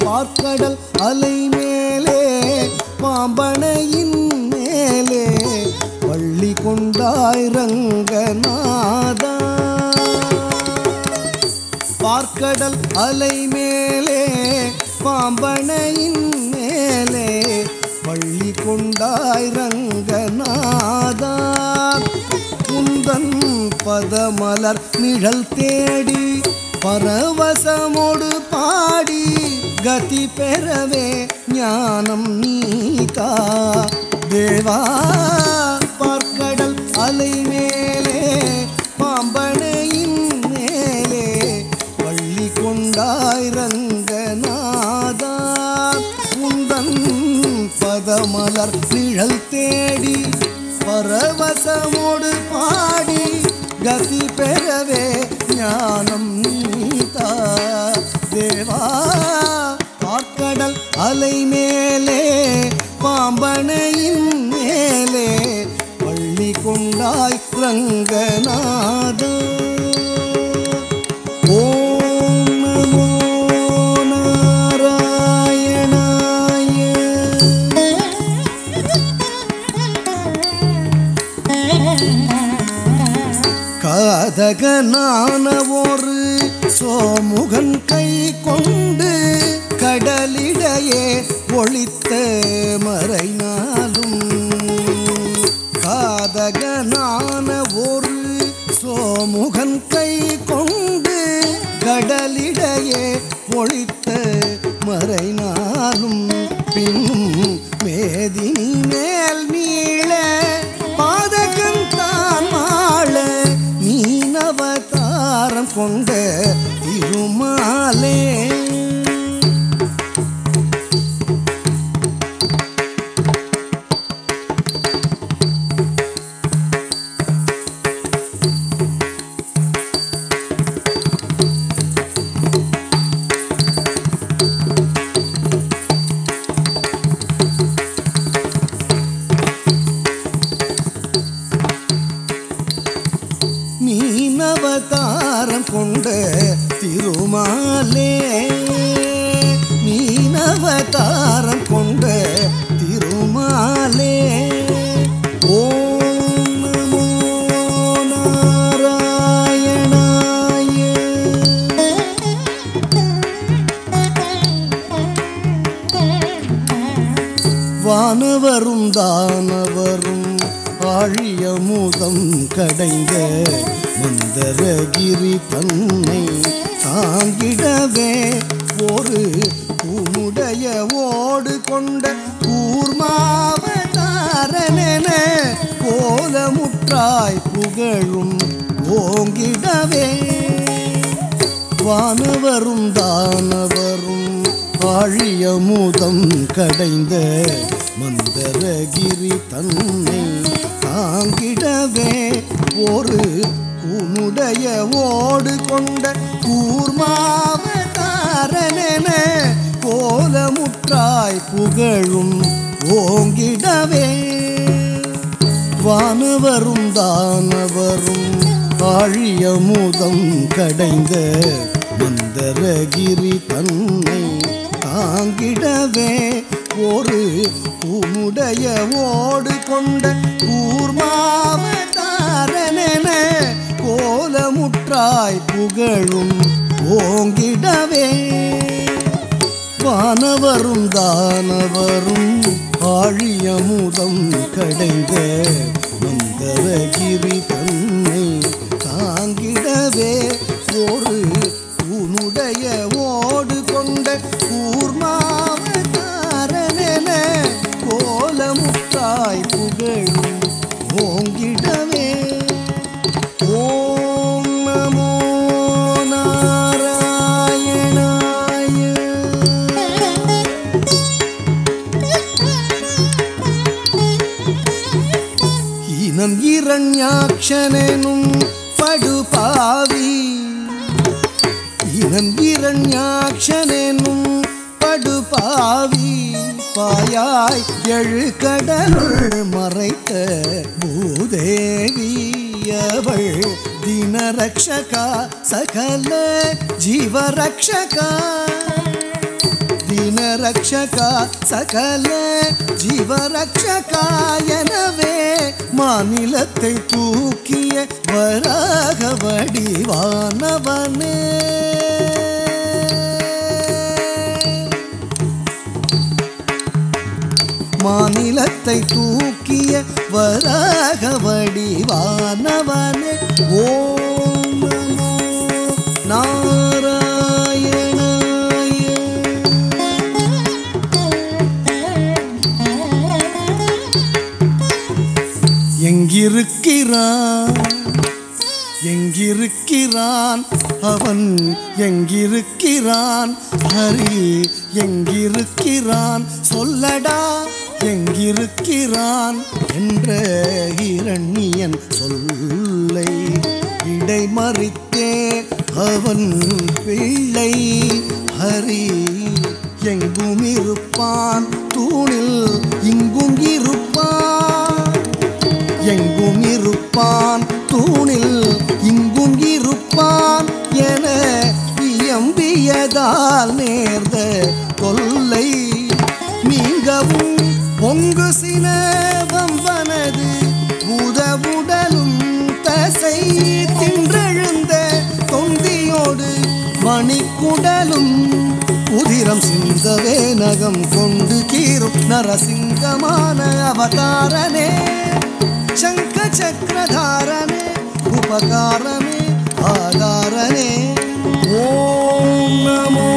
பார்க்கடல் அலை மேலே பாம்பனையின் மேலே பள்ளி கொண்டாய் ரங்கநாதா. பார்க்கடல் அலை மேலே பாம்பனையின் மேலே பள்ளி கொண்டாய் ரங்கநாதா. குந்தன் பதமலர் நிழல் தேடி பரவசமோடு பாடி கதி பெறவே ஞானம் நீதா தேவா. பார்க்கடல் அலை மேலே பாம்பனையின் மேலே பள்ளி கொண்டாய் ரங்கநாதா. உந்தன் பதமலர் நிழல் தேடி பரவசமோடு பாடி கதி பெறவே ஞானம் நீதா தேவா. பார்க்கடல் அலை மேலே பாம்பனையின் மேலே பள்ளி கொண்டாய் ரங்கநாதா. ஓம் நமோ நாராயணாய. காதகனான ஒரு சோமுகன் கை கொண்டு கடலிடையே ஒளித்த மறைநாளும். காதகனான ஒரு சோமுகன் கை கொண்டு கடலிடையே ஒளித்த மறைநாளும். பின்னும் மேதினி மேல் மீள பாதகன் தான் மாள மீனவதாரம் கொண்ட திருமாலே. மீனவதாரம் கொண்ட திருமாலே. மீனவதாரம் கொண்ட திருமாலே. ஓம் நமோ நாராயணாய. வானவரும் தானவரும் ஆழியமுதம் கடைந்த மந்தரகிரி தன்னை தாங்கிடவே ஒரு உன்னுடைய ஓடு கொண்ட கூர்மாவதாரனென கோலமுற்றாய் புகழும் ஓங்கிடவே. வானவரும் தானவரும் ஆழியமுதம் கடைந்த மந்தரகிரி தன்னை தாங்கிடவே ஒரு உன்னுடைய ஓடு கொண்ட கூர்மாவதாரனென கோலமுற்றாய் புகழும் ஓங்கிடவே. வானவரும் தானவரும் ஆழியமுதம் கடைந்த மந்தரகிரி தன்னை தாங்கிடவே ஒரு உன்னுடைய ஓடு கொண்ட கூர்மாவதாரனென கோலமுற்றாய் புகழும் ஓங்கிடவே. வானவரும் தானவரும் ஆழியமுதம் கடைந்த மந்தரகிரி தன்னை தாங்கிடவே ஒரு உன்னுடைய ஓடு கொண்ட கூர்மாவதாரனென கோலமுற்றாய் புகழும் இரண்யாக்ஷனும் படுபாவி இனம் இரண்யாக்ஷனும் படுபாவி பாயாய் எழு கடலுள் மறைத்த பூதேவி அவள் தினரக்ஷகா சகல ஜீவரக்ஷகா தினரக்ஷகா சகல ஜீவரக்ஷகா எனவே மாநிலத்தை தூக்கிய வராக வடிவானவனே மாநிலத்தை தூக்கிய வராக வடிவானவனே ஓம் நமோ நாராயணாய எங்கிருக்கிறான் அவன் எங்கிருக்கிறான் ஹரி எங்கிருக்கிறான் சொல்லடா எங்கிருக்கிறான் என்ற இரண்யன் சொல்லை இடைமறித்தே அவன் பிள்ளை ஹரி எங்கும் இருப்பான் தூணில் இங்கும் இருப்பான் எங்கும் இருப்பான் தூணில் இங்கும் இருப்பான் என இயம்பியதால் நேர்ந்த கொல்லை நீங்கவும் பொங்கு சினவம்பனது உதவுடலும் தசை தின்றெழுந்த தொந்தியோடு மணிக்குடலும் உதிரம் சிந்தவே நகம் கொண்டு கீரும் நரசிங்கமான அவதாரனே சங்க சக்கரதாரனே உபகாரனே ஆதாரனே ஓம் நமோ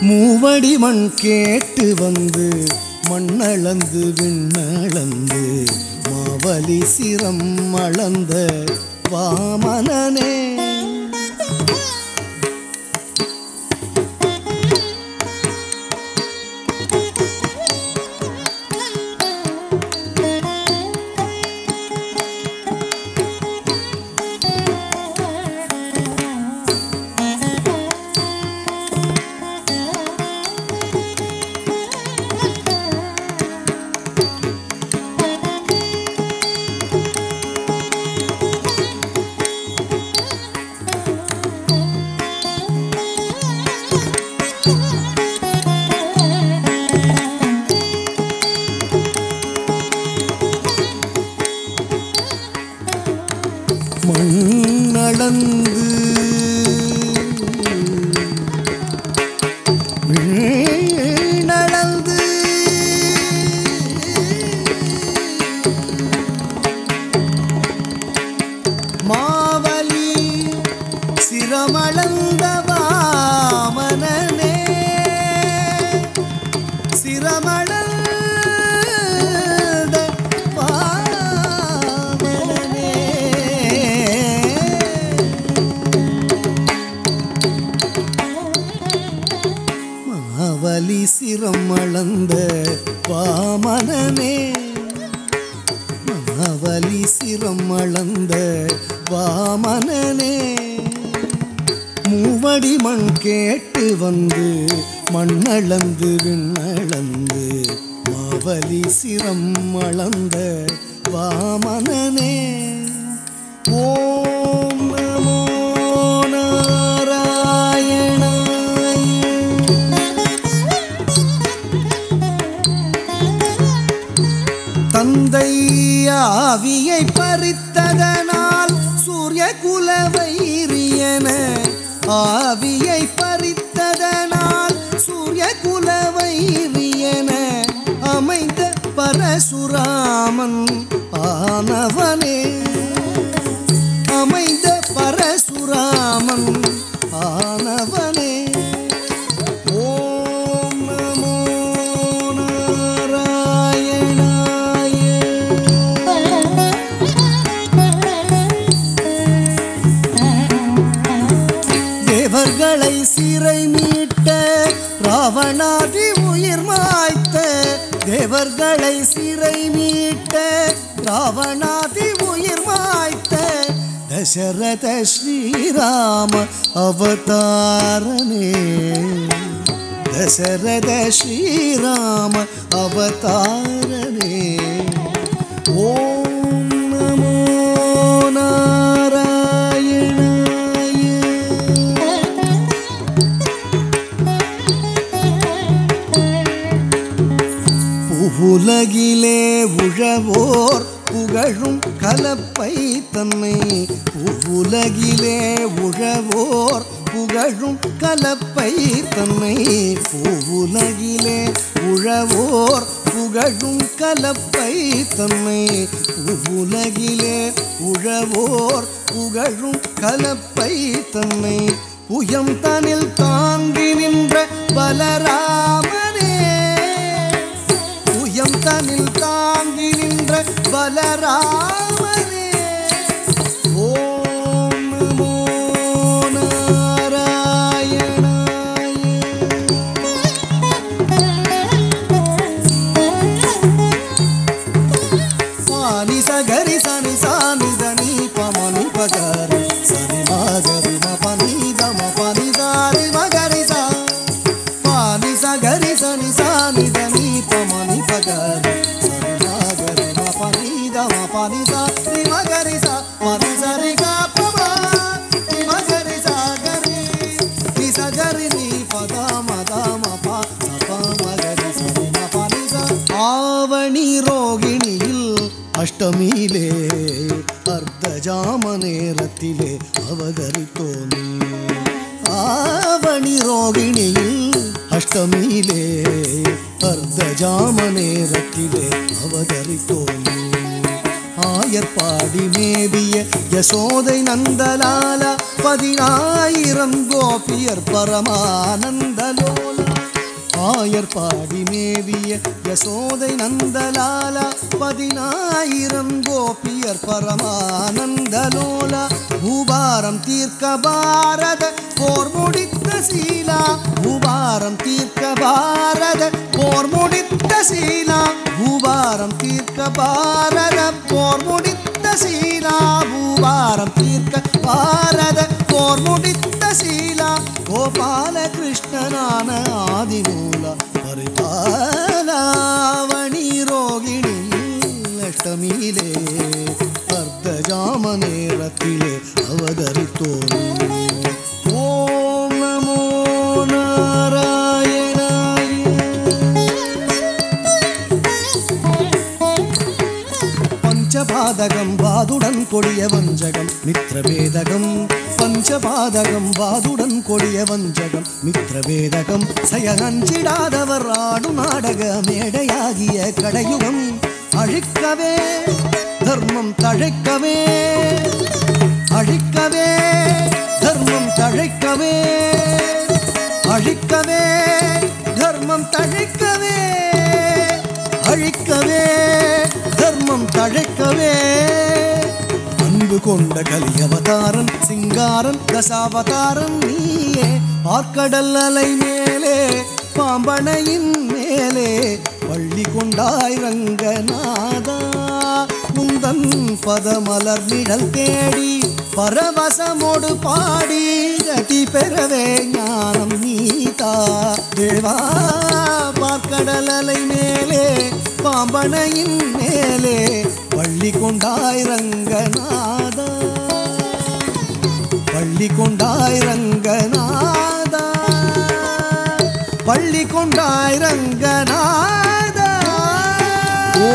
மூவடி மண் கேட்டு வந்து மண்ணளந்து விண்ணளந்து மாவலி சிரம் அளந்த வாமனனே மண்ணளந்து வீணளந்து மாவலி சிரமளந்த வாமனனே சிரமளந்த மாவலி சிரம் அளந்த வாமனனே மாவலி சிரம் அளந்த வாமனனே மூவடி மண் கேட்டு வந்து மண்ணளந்து விண்ணளந்து மாவலி சிரம் அளந்த வாமனனே ஓம் நமோ தந்தை ஆவியை பறித்ததனால் சூரிய குலவைரியன ஆவியை பறித்ததனால் சூரிய குலவைரியன அமைந்த பரசுராமன் ஆனவனே அமைந்த பரசுராமன் ஆனவனே ஓம் நமோ தேவர்களை சிறை மீட்ட ராவணாதி உயிர் மாய்த்த தேவர்களை சிறை மீட்ட ராவணாதி உயிர் மாய்த்த தசரத ஸ்ரீராம அவதாரனே தசரத ஸ்ரீராம அவதாரனே ஓம் நமோ நாராயணாய புவுலகிலே உழவோர் புகழும் கலப்பை தன்னை புவுலகிலே உழவோர் புகழும் கலப்பை தன்னை புவுலகிலே உழவோர் புகழும் கலப்பை தன்னை புவுலகிலே உழவோர் புகழும் கலப்பை தன்னை புயம் தனில் தாங்கி நின்ற பலராமனே புயம் தனில் தாங்கி நின்ற பலராமனே ஓம் நமோ గరి సని సాని దని పమని పగరి సని మగరి మ పని దమ పని దారి మగరి సా పాని సగరి సని సాని దని పమని పగరి సని మగరి మ పని దమ పని దారి మగరి సా పని సరి గా పమ ని మగరి సా గరి ని సగరి ని పద మద మ ప స ప మగరి సని మ పని సా ఆవణి రోగిణిயில் அஷ்டமியிலே அர்த்தஜாம நேரத்திலே அவதரித்தோனே ஆவணி ரோகிணியில் அஷ்டமியிலே அர்த்தஜாம நேரத்திலே அவதரித்தோனே ஆயர்பாடி மேவிய யசோதை நந்தலால 10000 கோபியர் பரமானந்தலோல ஆயர்பாடி மேவிய யசோதை நந்தலால 10000 கோபியர் பரமானந்தலோல பூபாரம் தீர்க்க பாரத போர் முடித்த சீலா பூபாரம் தீர்க்க பாரத போர் முடித்த சீலா பூபாரம் தீர்க்க பாரத போர் முடித்த சீலா பூபாரம் தீர்க்க பாரத போர் முடித்த சீலா கோபால கிருஷ்ணனான ஆதிமூல பரிபாலாவணி ரோகிணி அஷ்டமியிலே அர்த்தஜாம நேரத்திலே அவதரித்தோனே ஓம் நமோ நாராயணாய பஞ்சபாதகம் வாதுடன் கொடிய வஞ்சகம் மித்ரவேதகம் பஞ்சபாதகம் வாதுடன் கொடிய வஞ்சகம் மித்ரவேதகம் செயலஞ்சிடாதவர் ஆடும் நாடக மேடையாகிய கடையுகம் அழிக்கவே தர்மம் தழைக்கவே அழிக்கவே தர்மம் தழைக்கவே அழிக்கவே தர்மம் தழைக்கவே அழிக்கவே தர்மம் தழைக்கவே அன்பு கொண்ட கலியவதாரன் சிங்காரன் தசாவதாரன் நீயே பார்க்கடல் அலை மேலே பாம்பனையின் மேலே பள்ளி கொண்டாய் ரங்கநாதா உந்தன் பதமலர் நிழல் தேடி பரவசமோடு பாடி கதி பெறவே ஞானம் நீதா தேவா பார்க்கடல் அலை மேலே பாம்பனையின் மேலே பள்ளி கொண்டாய் ரங்கநாதா பள்ளி கொண்டாய் ரங்கநாதா பள்ளி கொண்டாய் ரங்கநாதா ஓ